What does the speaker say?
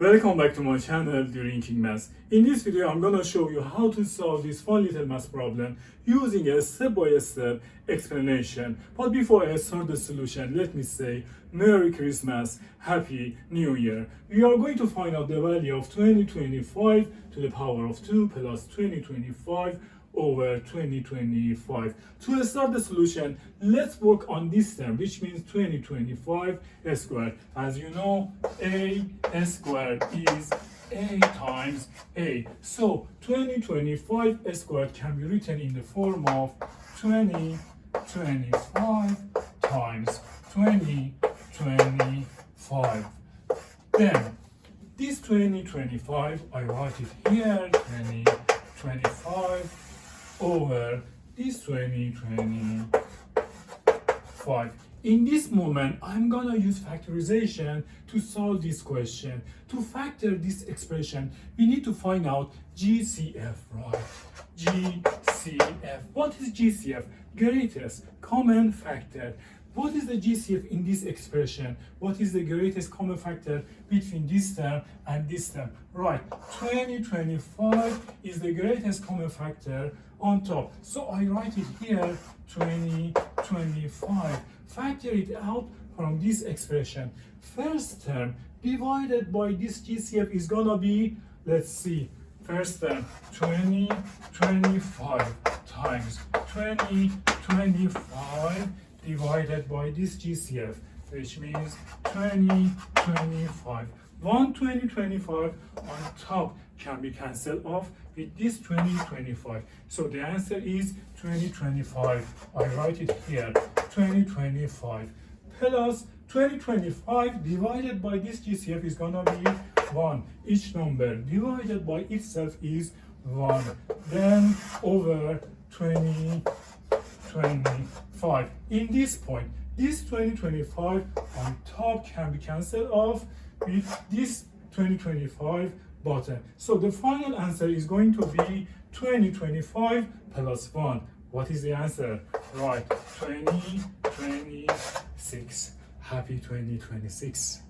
Welcome back to my channel During Maths. In this video, I'm gonna show you how to solve this fun little math problem using a step-by-step explanation. But before I start the solution, let me say Merry Christmas, Happy New Year. We are going to find out the value of 2025 to the power of 2 plus 2025 over 2025. To start the solution, let's work on this term, which means 2025 squared. As you know, a squared is a times a. So 2025 squared can be written in the form of 2025 times 2025. Then this 2025, I write it here, 2025 over this 2025. In this moment, I'm gonna use factorization to solve this question. To factor this expression, we need to find out GCF, right? GCF. What is GCF? Greatest common factor. What is the GCF in this expression? What is the greatest common factor between this term and this term? Right, 2025 is the greatest common factor on top. So I write it here, 2025. Factor it out from this expression. First term divided by this GCF is gonna be, let's see, first term 2025 times 2025 divided by this GCF, which means 2025. 2025 on top can be cancelled off with this 2025. So the answer is 2025. I write it here, 2025 plus 2025 divided by this GCF is gonna be 1. Each number divided by itself is 1. Then over 2025. In this point, this 2025 on top can be cancelled off with this 2025 bottom. So the final answer is going to be 2025 plus 1. What is the answer? Right, 2026. Happy 2026.